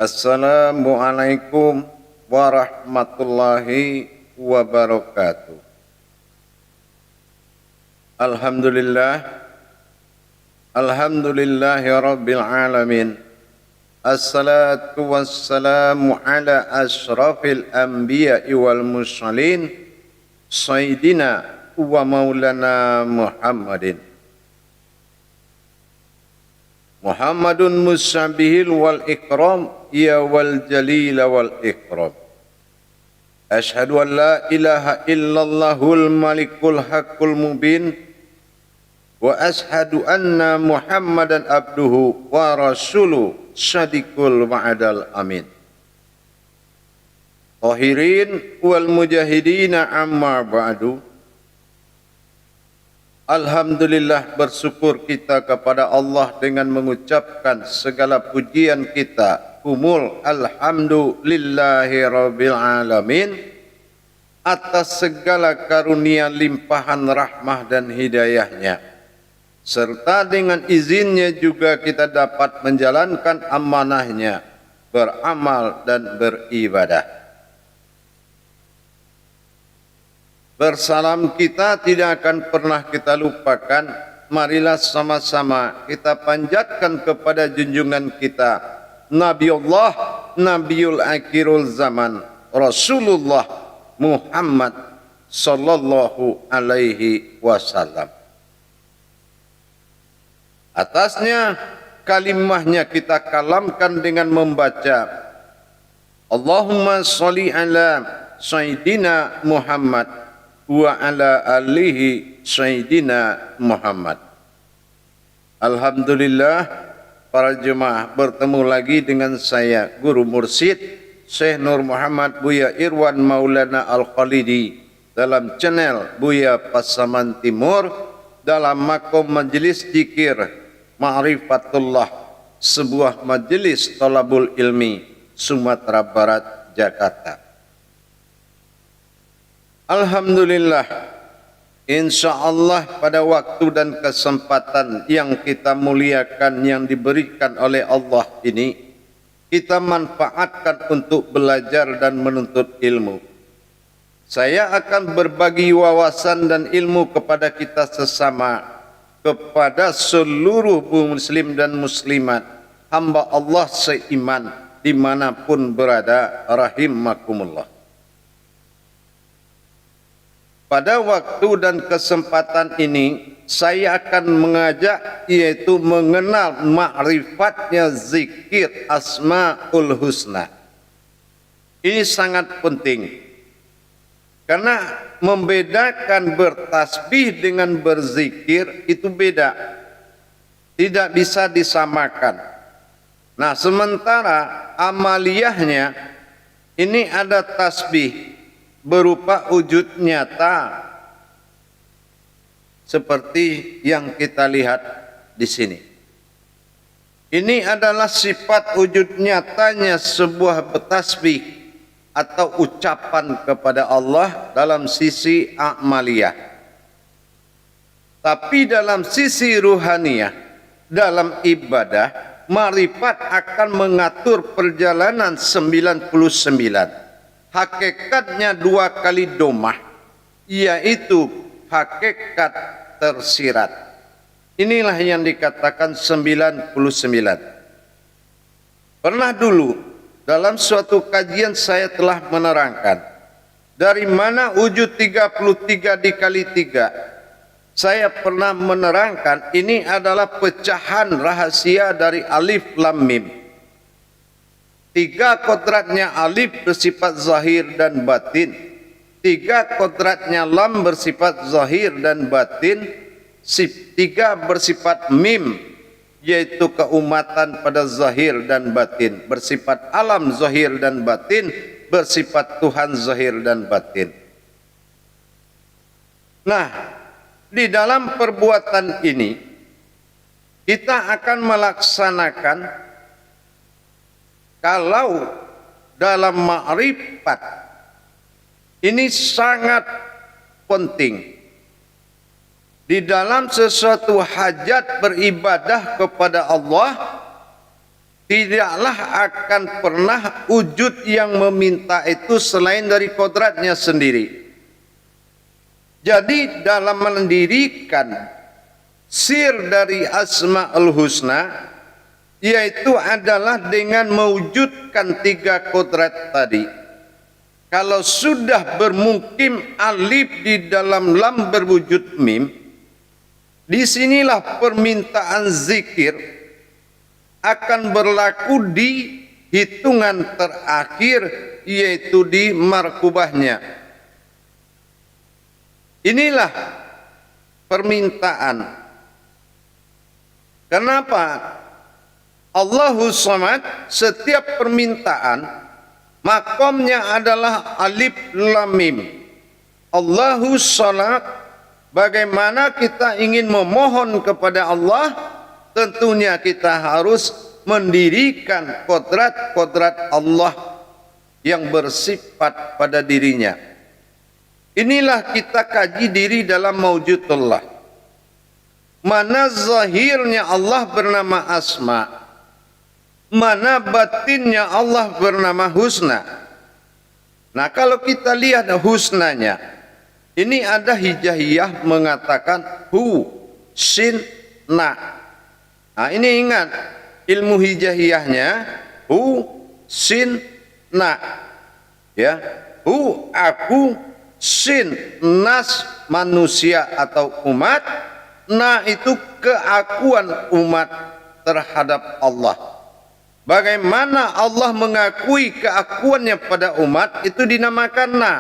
Assalamualaikum warahmatullahi wabarakatuh. Alhamdulillahi rabbil alamin. Assalatu wassalamu ala asyrafil anbiya'i wal mursalin sayyidina wa maulana Muhammadun musabihil wal ikram ya wal jalil wal ikram. Ashhadu an la ilaha illallahul malikul haqqul mubin wa ashhadu anna Muhammadan abduhu wa rasuluh syadiqul wa'adal amin. Tahirin wal mujahidina amma ba'du. Alhamdulillah, bersyukur kita kepada Allah dengan mengucapkan segala pujian kita. Kumul alhamdulillahi rabbil alamin, atas segala karunia limpahan rahmah dan hidayahnya, serta dengan izinnya juga kita dapat menjalankan amanahnya, beramal dan beribadah. Bersalam kita tidak akan pernah kita lupakan. Marilah sama-sama kita panjatkan kepada junjungan kita, Nabiullah, Nabiul Akhirul Zaman, Rasulullah Muhammad sallallahu alaihi wasallam. Atasnya kalimahnya kita kalamkan dengan membaca Allahumma sholli ala Sayyidina Muhammad wa ala alihi Sayyidina Muhammad. Alhamdulillah, para jemaah, bertemu lagi dengan saya, Guru Mursyid Syekh Nur Muhammad Buya Irwan Maulana Al-Khalidi, dalam channel Buya Pasaman Timur, dalam makom majelis zikir Ma'rifatullah, sebuah majelis thalabul ilmi, Sumatera Barat, Jakarta. Alhamdulillah, insyaallah pada waktu dan kesempatan yang kita muliakan yang diberikan oleh Allah ini, kita manfaatkan untuk belajar dan menuntut ilmu. Saya akan berbagi wawasan dan ilmu kepada kita sesama, kepada seluruh muslim dan muslimat, hamba Allah seiman dimanapun berada, rahimakumullah. Pada waktu dan kesempatan ini, saya akan mengajak, yaitu mengenal ma'rifatnya zikir Asma'ul Husna. Ini sangat penting, karena membedakan bertasbih dengan berzikir itu beda, tidak bisa disamakan. Nah, sementara amaliyahnya ini ada tasbih berupa wujud nyata seperti yang kita lihat di sini. Ini adalah sifat wujud nyatanya sebuah bertasbih atau ucapan kepada Allah dalam sisi amaliyah. Tapi dalam sisi ruhaniyah, dalam ibadah, ma'rifat akan mengatur perjalanan 99. Hakikatnya dua kali domah, yaitu hakikat tersirat. Inilah yang dikatakan 99. Pernah dulu dalam suatu kajian saya telah menerangkan dari mana wujud 33 dikali 3. Saya pernah menerangkan ini adalah pecahan rahasia dari alif lam mim. 3 kodratnya alif bersifat zahir dan batin, 3 kodratnya lam bersifat zahir dan batin, 3 bersifat mim, yaitu keumatan pada zahir dan batin, bersifat alam zahir dan batin, bersifat Tuhan zahir dan batin. Nah, di dalam perbuatan ini kita akan melaksanakan, kalau dalam ma'rifat ini sangat penting. Di dalam sesuatu hajat beribadah kepada Allah, tidaklah akan pernah wujud yang meminta itu selain dari kodratnya sendiri. Jadi dalam mendirikan sir dari Asmaul Husna, yaitu adalah dengan mewujudkan 3 kodrat tadi. Kalau sudah bermukim alif di dalam lam berwujud mim, disinilah permintaan zikir akan berlaku di hitungan terakhir, yaitu di markubahnya. Inilah permintaan. Kenapa? Allahus Samad, setiap permintaan makomnya adalah alif lam mim. Allahus Samad, bagaimana kita ingin memohon kepada Allah, tentunya kita harus mendirikan kodrat-kodrat Allah yang bersifat pada dirinya. Inilah kita kaji diri dalam Maujudullah. Mana zahirnya Allah bernama Asma, mana batinnya Allah bernama Husna. Nah, kalau kita lihat husnanya, ini ada hijaiyah mengatakan hu, sin, na. Nah, ini ingat ilmu hijaiyahnya hu, sin, na. Ya, hu aku, sin nas manusia atau umat, na itu keakuan umat terhadap Allah. Bagaimana Allah mengakui keakuannya pada umat, itu dinamakan na.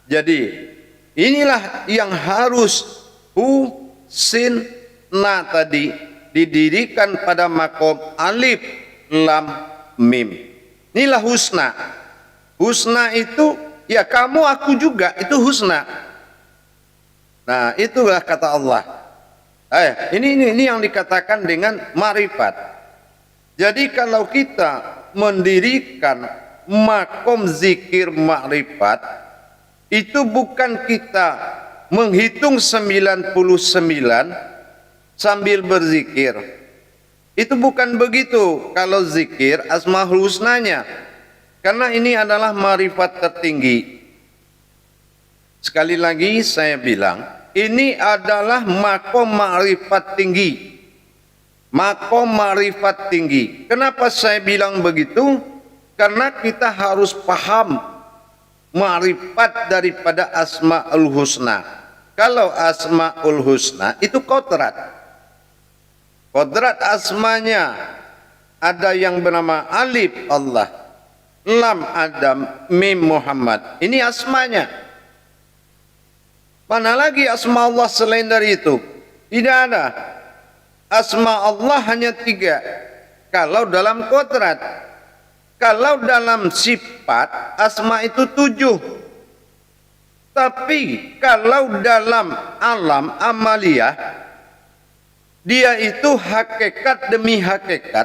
Jadi inilah yang harus hu, sin, na tadi didirikan pada makom alif lam mim. Inilah husna. Husna itu ya kamu aku juga, itu husna. Nah, itulah kata Allah. Ini yang dikatakan dengan ma'rifat. Jadi kalau kita mendirikan makom zikir ma'rifat, itu bukan kita menghitung 99 sambil berzikir. Itu bukan begitu kalau zikir Asmaul Husnanya. Karena ini adalah ma'rifat tertinggi. Sekali lagi saya bilang, ini adalah makom ma'rifat tinggi. Makom ma'rifat tinggi. Kenapa saya bilang begitu? Karena kita harus paham ma'rifat daripada Asmaul Husna. Kalau Asmaul Husna itu kodrat. Kodrat asmanya ada yang bernama alif Allah, lam Adam, mim Muhammad. Ini asmanya. Mana lagi asma Allah selain dari itu? Tidak ada. Asma Allah hanya 3. Kalau dalam kodrat. Kalau dalam sifat, asma itu 7. Tapi kalau dalam alam amaliyah, dia itu hakikat demi hakikat,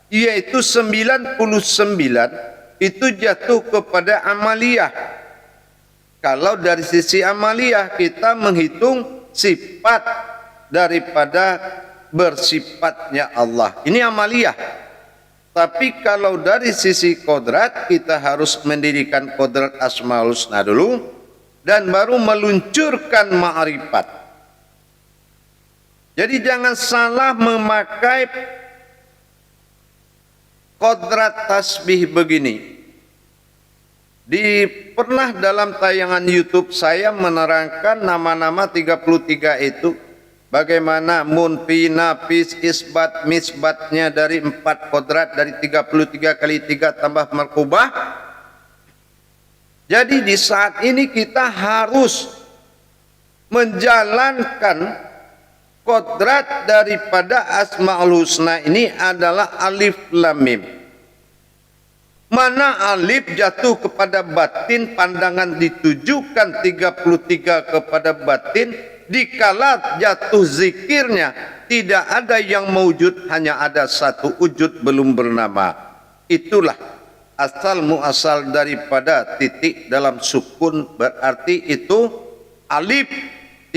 yaitu 99 itu jatuh kepada amaliyah. Kalau dari sisi amaliyah kita menghitung sifat daripada bersifatnya Allah, ini amaliyah. Tapi kalau dari sisi kodrat, kita harus mendirikan kodrat Asmaul Husna dulu, dan baru meluncurkan ma'rifat. Jadi jangan salah memakai kodrat tasbih begini. Pernah dalam tayangan YouTube saya menerangkan nama-nama 33 itu, bagaimana munfi, nafis, isbat, misbatnya dari 4 kodrat, dari 33 kali 3 tambah markubah. Jadi di saat ini kita harus menjalankan kodrat daripada Asmaul Husna ini adalah alif lam mim. Mana alif jatuh kepada batin, pandangan ditujukan 33 kepada batin, dikala jatuh zikirnya tidak ada yang mewujud, hanya ada satu wujud belum bernama. Itulah asal muasal daripada titik dalam sukun, berarti itu alif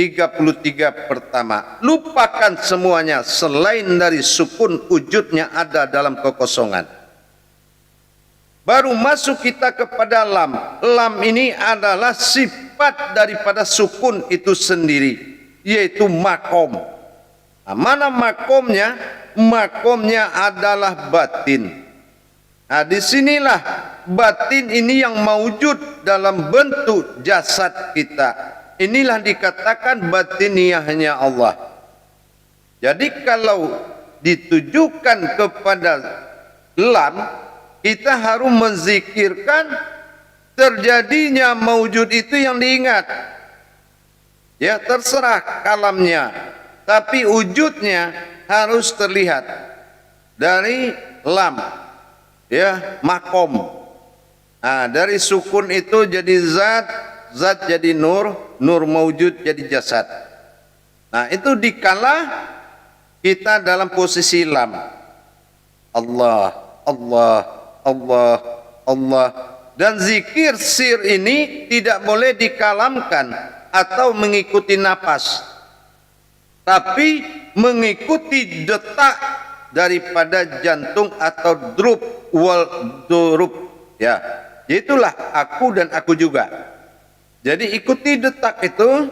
33 pertama. Lupakan semuanya selain dari sukun, wujudnya ada dalam kekosongan. Baru masuk kita kepada lam. Lam ini adalah sifat daripada sukun itu sendiri, yaitu makom. Nah, mana makomnya? Makomnya adalah batin. Nah, disinilah batin ini yang mewujud dalam bentuk jasad kita. Inilah dikatakan batiniyahnya Allah. Jadi kalau ditujukan kepada lam, kita harus menzikirkan terjadinya mewujud itu yang diingat. Ya, terserah kalamnya, tapi wujudnya harus terlihat dari lam, ya, makom. Nah, dari sukun itu jadi zat, zat jadi nur, nur mewujud jadi jasad. Nah, itu dikala kita dalam posisi lam. Allah, Allah, Allah, Allah. Dan zikir sir ini tidak boleh dikalamkan atau mengikuti napas, tapi mengikuti detak daripada jantung atau drup wal durup, ya. Itulah aku dan aku juga. Jadi ikuti detak itu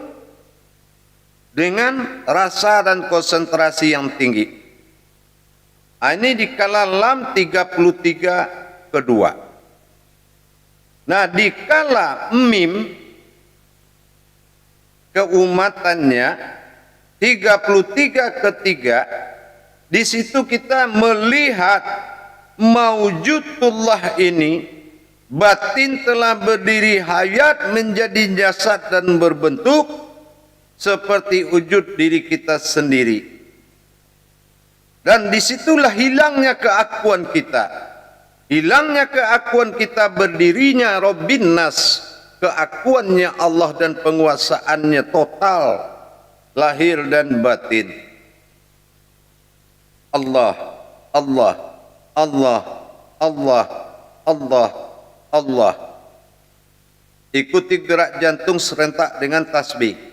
dengan rasa dan konsentrasi yang tinggi. Ini dikala lam 33 kedua. Nah, dikala mim keumatannya 33 ketiga, di situ kita melihat maujudullah ini, batin telah berdiri hayat menjadi jasad dan berbentuk seperti wujud diri kita sendiri. Dan disitulah hilangnya keakuan kita. Hilangnya keakuan kita, berdirinya Rabbin Nas, keakuannya Allah dan penguasaannya total, lahir dan batin. Allah, Allah, Allah, Allah, Allah, Allah. Ikuti gerak jantung serentak dengan tasbih.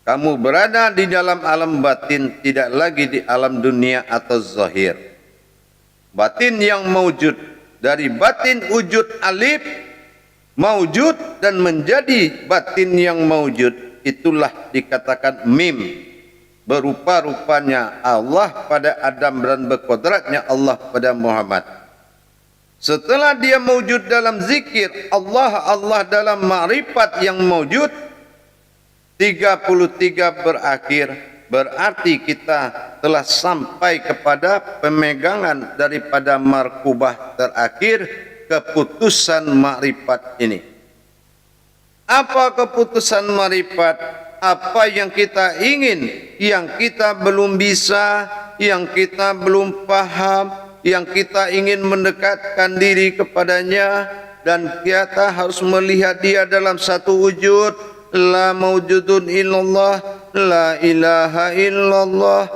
Kamu berada di dalam alam batin, tidak lagi di alam dunia atau zahir. Batin yang mewujud, dari batin wujud alif mewujud dan menjadi batin yang mewujud, itulah dikatakan mim. Berupa-rupanya Allah pada Adam dan berkodratnya Allah pada Muhammad. Setelah dia mewujud dalam zikir Allah, Allah dalam ma'rifat yang mewujud, 33 berakhir, berarti kita telah sampai kepada pemegangan daripada markubah terakhir, keputusan ma'rifat ini. Apa keputusan ma'rifat? Apa yang kita ingin, yang kita belum bisa, yang kita belum paham, yang kita ingin mendekatkan diri kepadanya, dan kita harus melihat dia dalam satu wujud. La mawjudun illallah, la ilaha illallah.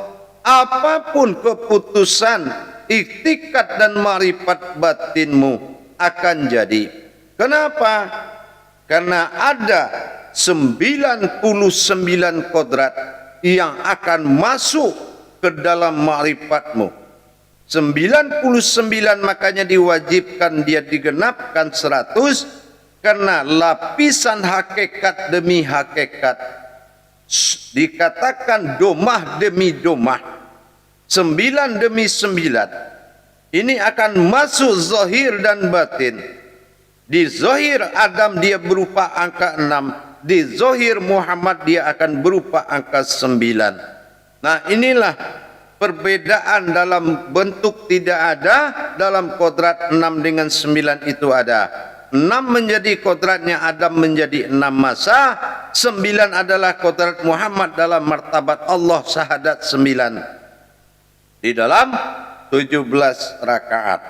Apapun keputusan, iktikad dan marifat batinmu akan jadi. Kenapa? Karena ada 99 kodrat yang akan masuk ke dalam ma'rifatmu. 99, makanya diwajibkan dia digenapkan 100, karena lapisan hakikat demi hakikat. Dikatakan domah demi domah, 9 demi 9. Ini akan masuk zahir dan batin. Di zahir Adam dia berupa angka 6, di zahir Muhammad dia akan berupa angka 9. Nah, inilah perbedaan dalam bentuk tidak ada, dalam kodrat 6 dengan 9 itu ada. 6 menjadi kodratnya Adam menjadi 6 masa, 9 adalah kodrat Muhammad dalam martabat Allah syahadat 9 di dalam 17 rakaat.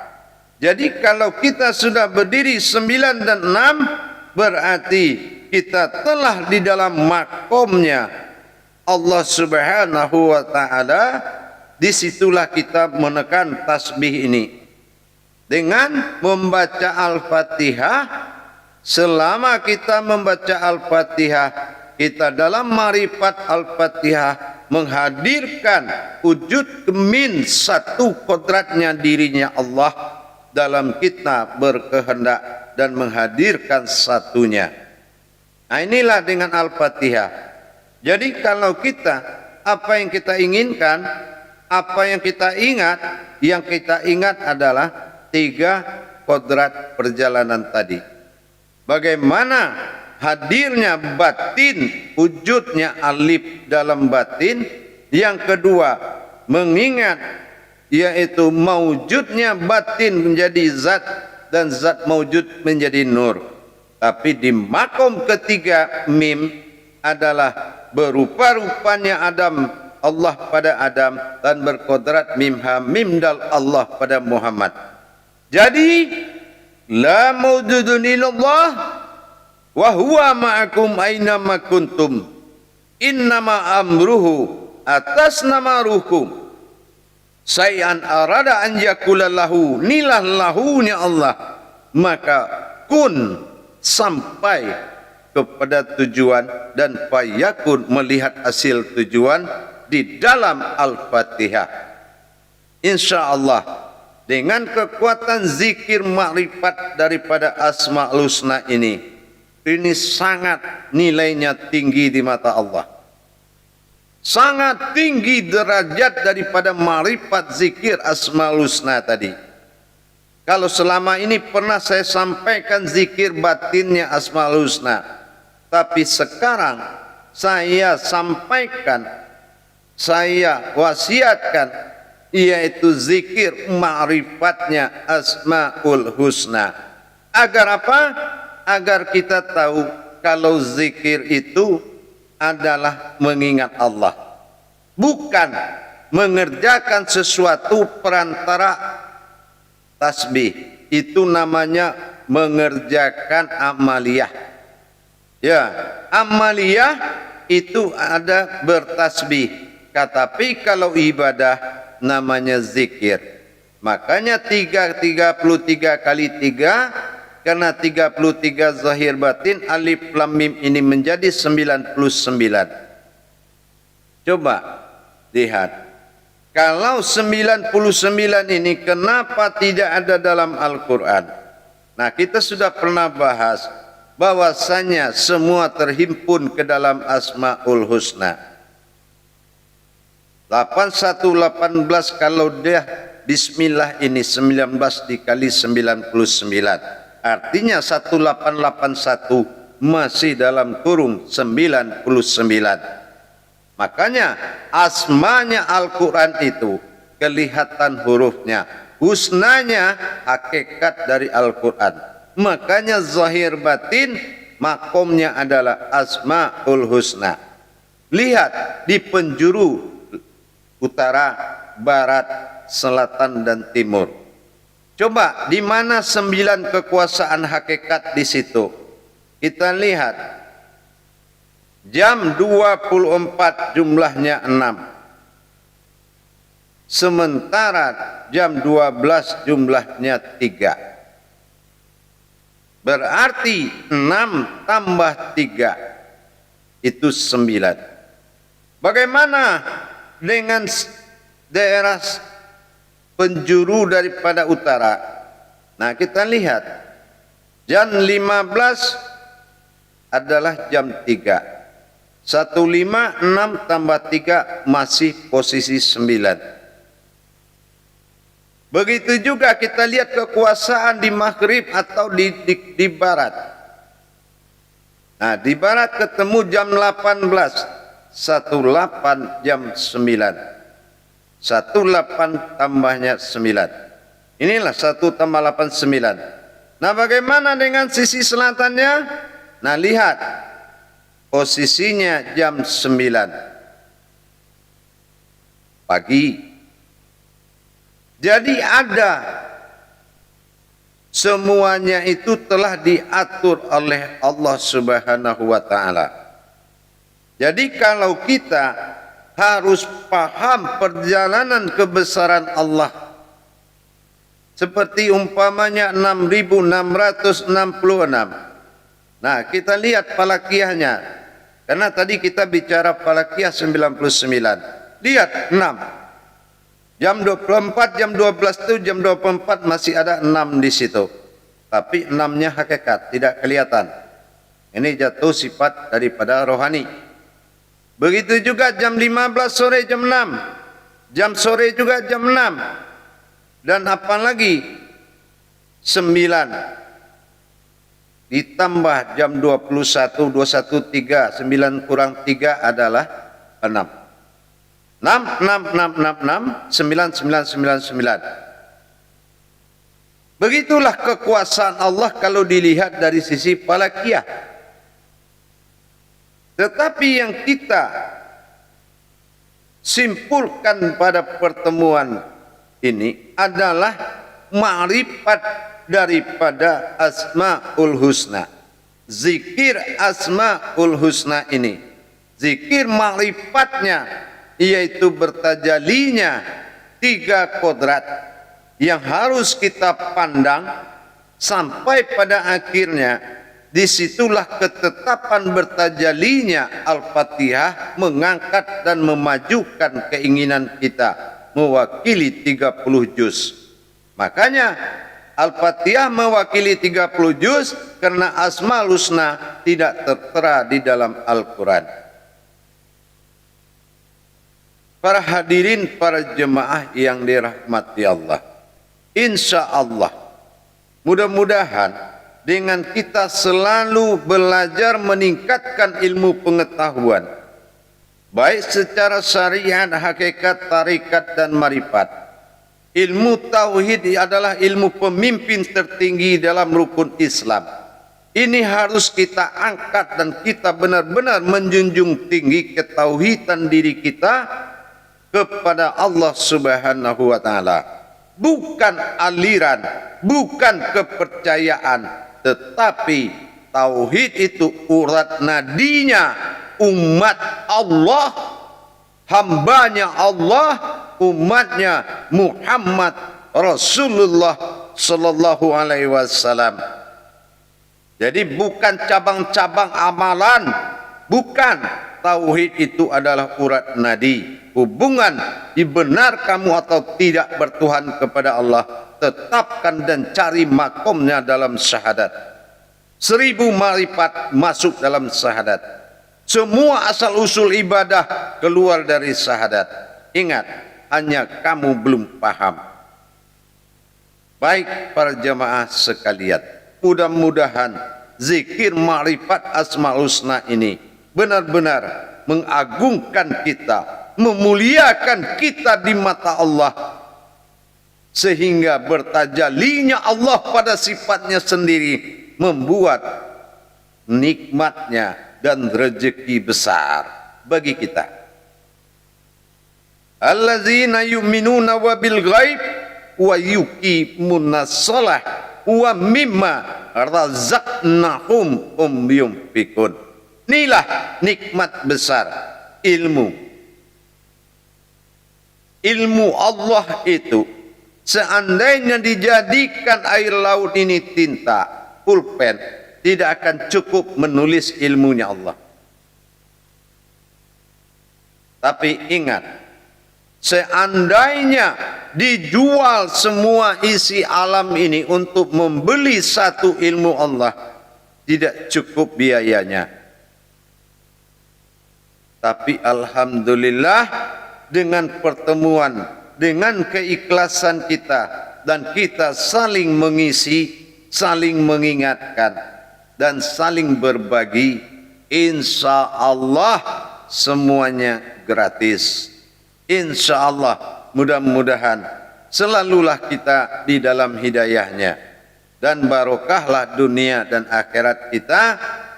Jadi kalau kita sudah berdiri 9 dan 6, berarti kita telah di dalam makomnya Allah subhanahu wa ta'ala. Disitulah kita menekan tasbih ini dengan membaca Al-Fatihah selama kita membaca Al-Fatihah, kita dalam marifat Al-Fatihah menghadirkan wujud kemin satu kodratnya dirinya Allah dalam kita berkehendak dan menghadirkan satunya. Nah, inilah dengan Al-Fatihah. Jadi kalau kita, apa yang kita inginkan, apa yang kita ingat adalah 3 kodrat perjalanan tadi. Bagaimana hadirnya batin, wujudnya alif dalam batin. Yang kedua, mengingat yaitu mewujudnya batin menjadi zat dan zat mewujud menjadi nur. Tapi di makom ketiga mim adalah berupa-rupanya Adam, Allah pada Adam, dan berkodrat mim ha mim dal Allah pada Muhammad. Jadi la mawjudun illallah wa huwa ma'akum aina ma kuntum innama amruhu atas nama ruhum sayan arada an yakulallahu nilah lahunya Allah, maka kun sampai kepada tujuan dan fayakun melihat hasil tujuan di dalam Al-Fatihah. InsyaAllah dengan kekuatan zikir makrifat daripada Asma'ul Husna ini sangat nilainya tinggi di mata Allah. Sangat tinggi derajat daripada makrifat zikir Asma'ul Husna tadi. Kalau selama ini pernah saya sampaikan zikir batinnya Asma'ul Husna, tapi sekarang saya sampaikan, saya wasiatkan, yaitu zikir ma'rifatnya Asma'ul Husna. Agar apa? Agar kita tahu kalau zikir itu adalah mengingat Allah, bukan mengerjakan sesuatu perantara tasbih. Itu namanya mengerjakan amaliyah. Ya, amaliyah itu ada bertasbih. Tapi kalau ibadah namanya zikir. Makanya 33 kali 3, karena 33 zahir batin, alif lam mim ini menjadi 99. Coba lihat. Kalau 99 ini kenapa tidak ada dalam Al-Quran? Nah, kita sudah pernah bahas bahwasanya semua terhimpun ke dalam Asma'ul Husna. 8118 kalau dia bismillah ini 19 dikali 99. Artinya 1881 masih dalam kurung 99. Makanya asmanya Al-Quran itu kelihatan hurufnya, husnanya hakikat dari Al-Quran. Makanya zahir batin makomnya adalah Asma'ul Husna. Lihat di penjuru utara, barat, selatan dan timur. Coba di mana 9 kekuasaan hakikat di situ? Kita lihat. Jam 24 jumlahnya 6. Sementara jam 12 jumlahnya 3. Berarti 6 tambah 3 itu 9. Bagaimana dengan daerah penjuru daripada utara? Nah, kita lihat. Jam 15 adalah jam 3. 156 tambah 3 masih posisi 9. Begitu juga kita lihat kekuasaan di maghrib atau di barat. Nah, di barat ketemu jam 18. 18 jam 9. 18 tambahnya 9. Inilah 1 tambah 8 9. Nah, bagaimana dengan sisi selatannya? Nah, lihat. Posisinya jam 9 pagi. Jadi ada semuanya itu telah diatur oleh Allah Subhanahu wa taala. Jadi kalau kita harus paham perjalanan kebesaran Allah, seperti umpamanya 6666. Nah, kita lihat falakiyahnya. Karena tadi kita bicara falakiyah 99. Lihat 6. Jam 24, jam 12 itu jam 24 masih ada 6 di situ. Tapi 6-nya hakikat, tidak kelihatan. Ini jatuh sifat daripada rohani. Begitu juga jam 15 sore jam 6. Jam sore juga jam 6. Dan apa lagi? 9. Ditambah jam 21, 21, 3. 9 kurang 3 adalah 6. 6, 6, 6, 6, 6, 9, 9, 9, 9. Begitulah kekuasaan Allah kalau dilihat dari sisi falakiyah. Tetapi yang kita simpulkan pada pertemuan ini adalah ma'rifat daripada Asmaul Husna. Zikir Asmaul Husna ini, zikir ma'rifatnya, yaitu bertajalinya 3 kodrat yang harus kita pandang sampai pada akhirnya. Disitulah ketetapan bertajalinya Al-Fatihah mengangkat dan memajukan keinginan kita mewakili 30 juz. Makanya Al-Fatihah mewakili 30 juz karena Asmaul Husna tidak tertera di dalam Al-Quran. Para hadirin, para jemaah yang dirahmati Allah, insya Allah mudah-mudahan dengan kita selalu belajar meningkatkan ilmu pengetahuan, baik secara syariat, hakikat, tarikat, dan marifat. Ilmu tauhid adalah ilmu pemimpin tertinggi dalam rukun Islam. Ini harus kita angkat dan kita benar-benar menjunjung tinggi ketauhidan diri kita kepada Allah Subhanahu wa taala. Bukan aliran, bukan kepercayaan, tetapi tauhid itu urat nadinya umat Allah, hambanya Allah, umatnya Muhammad Rasulullah sallallahu alaihi wasallam. Jadi bukan cabang-cabang amalan, bukan. Tauhid itu adalah urat nadi. Hubungan benar kamu atau tidak bertuhan kepada Allah, tetapkan dan cari makomnya dalam syahadat. 1000 marifat masuk dalam syahadat. Semua asal usul ibadah keluar dari syahadat. Ingat, hanya kamu belum paham. Baik para jamaah sekalian, mudah-mudahan zikir ma'rifat Asmaul Husna ini benar-benar mengagungkan kita, memuliakan kita di mata Allah, sehingga bertajalinya Allah pada sifatnya sendiri membuat nikmatnya dan rezeki besar bagi kita. Allazina yu'minuna wa bil ghaib wa yuqimunas shalah wa mimma razaqnahum yunfiqun. Inilah nikmat besar ilmu. Ilmu Allah itu seandainya dijadikan air laut ini tinta, pulpen, tidak akan cukup menulis ilmunya Allah. Tapi ingat, seandainya dijual semua isi alam ini untuk membeli satu ilmu Allah, tidak cukup biayanya. Tapi alhamdulillah dengan pertemuan, dengan keikhlasan kita, dan kita saling mengisi, saling mengingatkan, dan saling berbagi, insya Allah semuanya gratis. Insya Allah mudah-mudahan selalulah kita di dalam hidayahnya, dan barokahlah dunia dan akhirat kita,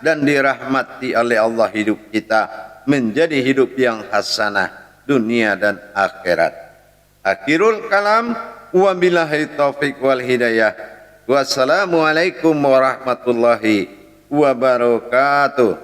dan dirahmati oleh Allah hidup kita menjadi hidup yang hasanah dunia dan akhirat. Akhirul kalam, wabillahi taufiq wal hidayah. Wassalamualaikum warahmatullahi wabarakatuh.